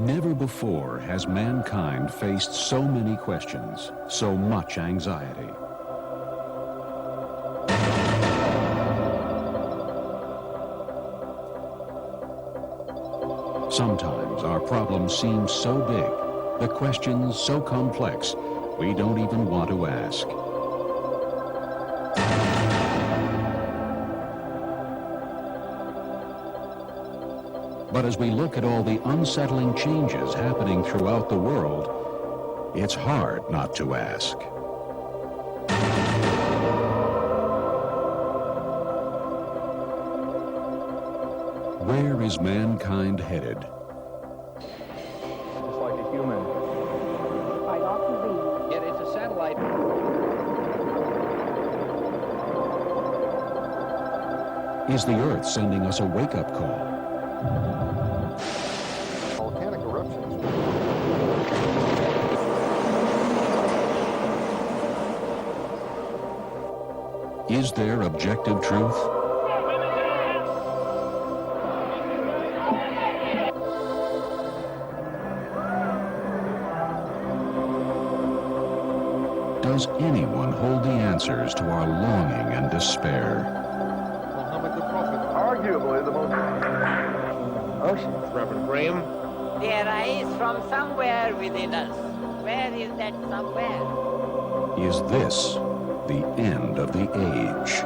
Never before has mankind faced so many questions, so much anxiety. Sometimes our problems seem so big, the questions so complex, we don't even want to ask. But as we look at all the unsettling changes happening throughout the world, it's hard not to ask. Where is mankind headed? Just like a human. Quite often be. It is a satellite. Is the Earth sending us a wake-up call? Volcanic eruptions. Is there objective truth? Does anyone hold the answers to our longing and despair? Muhammad the Prophet, arguably the most... Oceans. Reverend Graham. They arise from somewhere within us. Where is that somewhere? Is this the end of the age?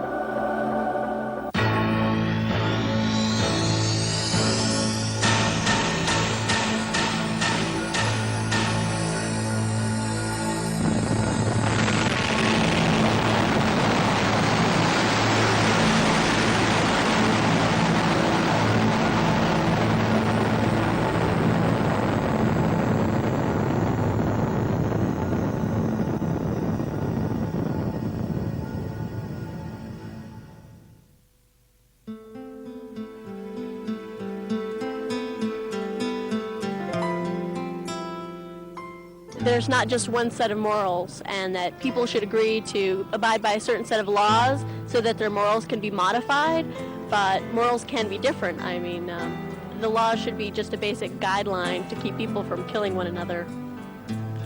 There's not just one set of morals, and that people should agree to abide by a certain set of laws so that their morals can be modified, but morals can be different. I mean, the law should be just a basic guideline to keep people from killing one another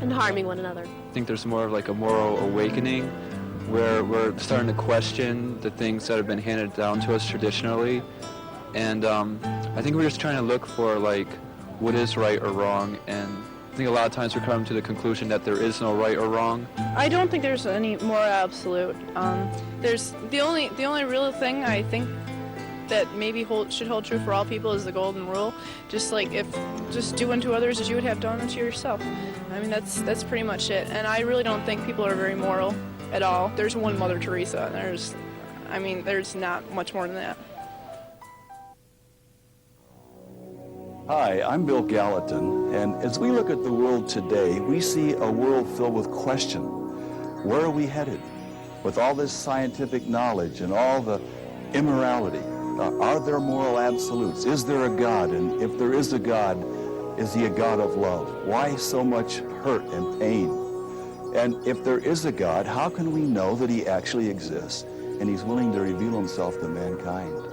and harming one another. I think there's more of like a moral awakening where we're starting to question the things that have been handed down to us traditionally, and I think we're just trying to look for like what is right or wrong, and I think a lot of times we're coming to the conclusion that there is no right or wrong. I don't think there's any moral absolute. There's the only real thing I think that maybe should hold true for all people is the golden rule. Just like just do unto others as you would have done unto yourself. I mean that's pretty much it. And I really don't think people are very moral at all. There's one Mother Teresa, and there's not much more than that. Hi, I'm Bill Gallatin, and as we look at the world today, we see a world filled with question. Where are we headed? With all this scientific knowledge and all the immorality, are there moral absolutes? Is there a God? And if there is a God, is he a God of love? Why so much hurt and pain? And if there is a God, how can we know that he actually exists and he's willing to reveal himself to mankind?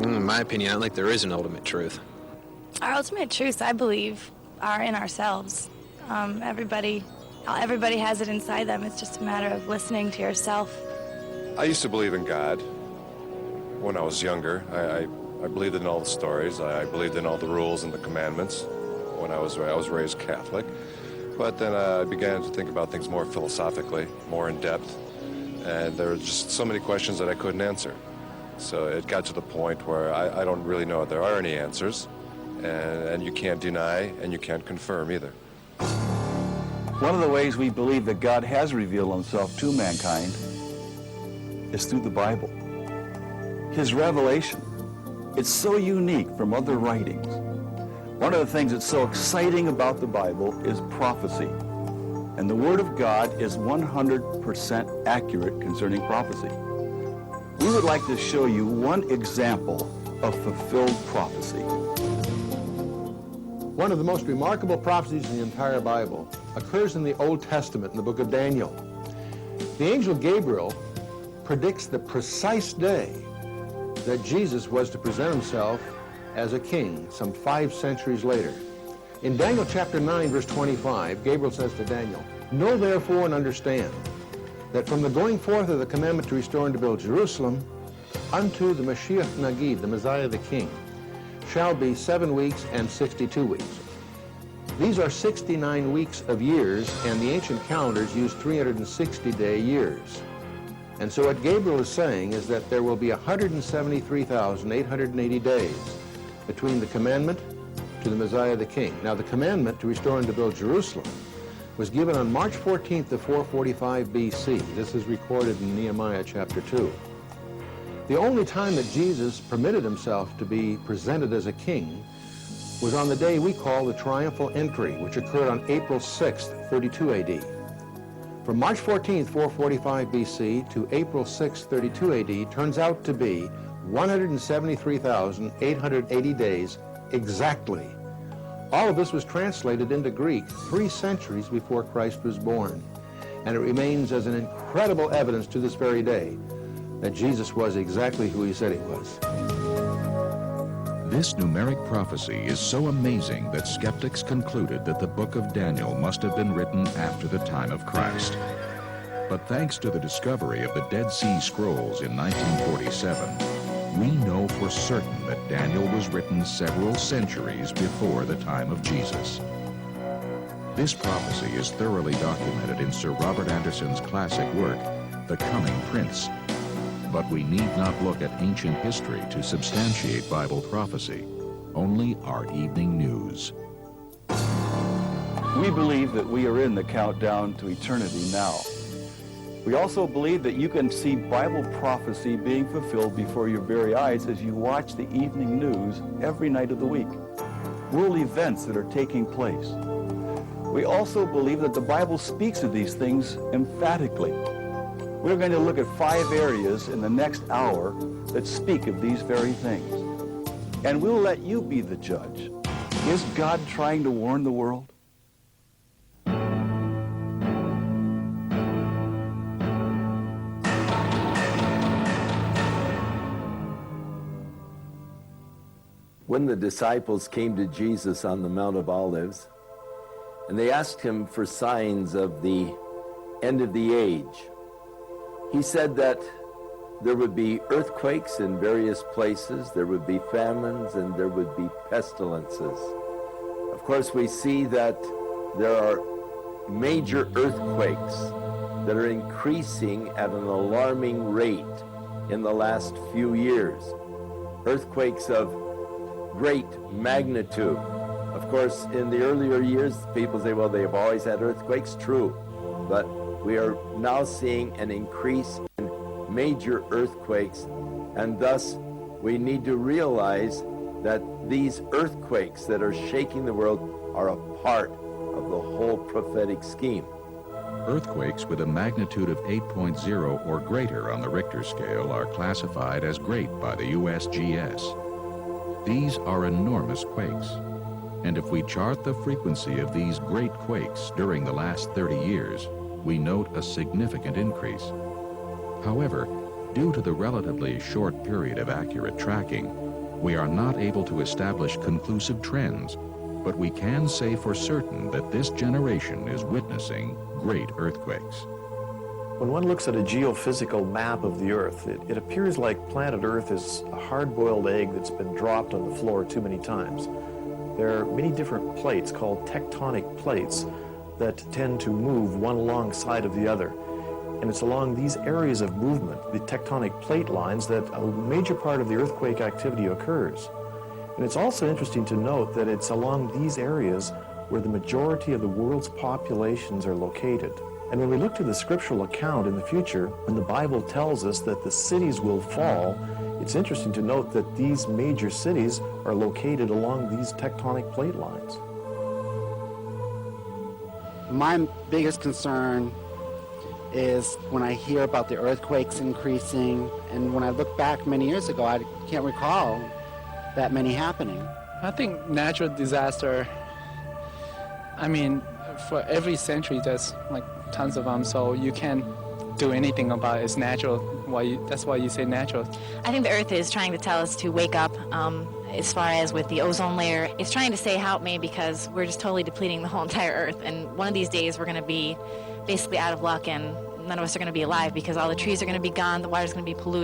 In my opinion, I don't think there is an ultimate truth. Our ultimate truths, I believe, are in ourselves. Everybody has it inside them. It's just a matter of listening to yourself. I used to believe in God when I was younger. I believed in all the stories. I believed in all the rules and the commandments when I was raised Catholic. But then I began to think about things more philosophically, more in depth, and there were just so many questions that I couldn't answer. So it got to the point where I don't really know if there are any answers, and you can't deny and you can't confirm either. One of the ways we believe that God has revealed himself to mankind is through the Bible. His revelation, it's so unique from other writings. One of the things that's so exciting about the Bible is prophecy. And the Word of God is 100% accurate concerning prophecy. We would like to show you one example of fulfilled prophecy. One of the most remarkable prophecies in the entire Bible occurs in the Old Testament, in the book of Daniel. The angel Gabriel predicts the precise day that Jesus was to present himself as a king some 5 centuries later. In Daniel chapter 9, verse 25, Gabriel says to Daniel, "Know therefore and understand that from the going forth of the commandment to restore and to build Jerusalem unto the Mashiach Nagid, the Messiah the King, shall be 7 weeks and 62 weeks. These are 69 weeks of years, and the ancient calendars use 360-day years. And so what Gabriel is saying is that there will be 173,880 days between the commandment to the Messiah the King. Now, the commandment to restore and to build Jerusalem was given on March 14th of 445 BC. This is recorded in Nehemiah chapter 2. The only time that Jesus permitted himself to be presented as a king was on the day we call the triumphal entry, which occurred on April 6th, 32 AD. From March 14th, 445 BC to April 6th, 32 AD turns out to be 173,880 days exactly. All of this was translated into Greek 3 centuries before Christ was born, and it remains as an incredible evidence to this very day that Jesus was exactly who he said he was. This numeric prophecy is so amazing that skeptics concluded that the book of Daniel must have been written after the time of Christ. But thanks to the discovery of the Dead Sea Scrolls in 1947, we know for certain that Daniel was written several centuries before the time of Jesus. This prophecy is thoroughly documented in Sir Robert Anderson's classic work, The Coming Prince. But we need not look at ancient history to substantiate Bible prophecy, only our evening news. We believe that we are in the countdown to eternity now. We also believe that you can see Bible prophecy being fulfilled before your very eyes as you watch the evening news every night of the week. World events that are taking place. We also believe that the Bible speaks of these things emphatically. We're going to look at 5 areas in the next hour that speak of these very things. And we'll let you be the judge. Is God trying to warn the world? When the disciples came to Jesus on the Mount of Olives, and they asked him for signs of the end of the age, he said that there would be earthquakes in various places, there would be famines, and there would be pestilences. Of course, we see that there are major earthquakes that are increasing at an alarming rate in the last few years. Earthquakes of great magnitude. Of course, in the earlier years, people say, well, they've always had earthquakes. True, but we are now seeing an increase in major earthquakes, and thus we need to realize that these earthquakes that are shaking the world are a part of the whole prophetic scheme. Earthquakes with a magnitude of 8.0 or greater on the Richter scale are classified as great by the USGS. These are enormous quakes, and if we chart the frequency of these great quakes during the last 30 years, we note a significant increase. However, due to the relatively short period of accurate tracking, we are not able to establish conclusive trends, but we can say for certain that this generation is witnessing great earthquakes. When one looks at a geophysical map of the Earth, it appears like planet Earth is a hard-boiled egg that's been dropped on the floor too many times. There are many different plates called tectonic plates that tend to move one alongside of the other. And it's along these areas of movement, the tectonic plate lines, that a major part of the earthquake activity occurs. And it's also interesting to note that it's along these areas where the majority of the world's populations are located. And when we look to the scriptural account in the future, when the Bible tells us that the cities will fall, it's interesting to note that these major cities are located along these tectonic plate lines. My biggest concern is when I hear about the earthquakes increasing, and when I look back many years ago, I can't recall that many happening. I think natural disaster, I mean, for every century there's like tons of them, so you can't do anything about it. It's natural That's why you say natural. I think the Earth is trying to tell us to wake up. As far as with the ozone layer, it's trying to say help me because we're just totally depleting the whole entire Earth. And one of these days we're going to be basically out of luck and none of us are going to be alive because all the trees are going to be gone, the water's going to be polluted.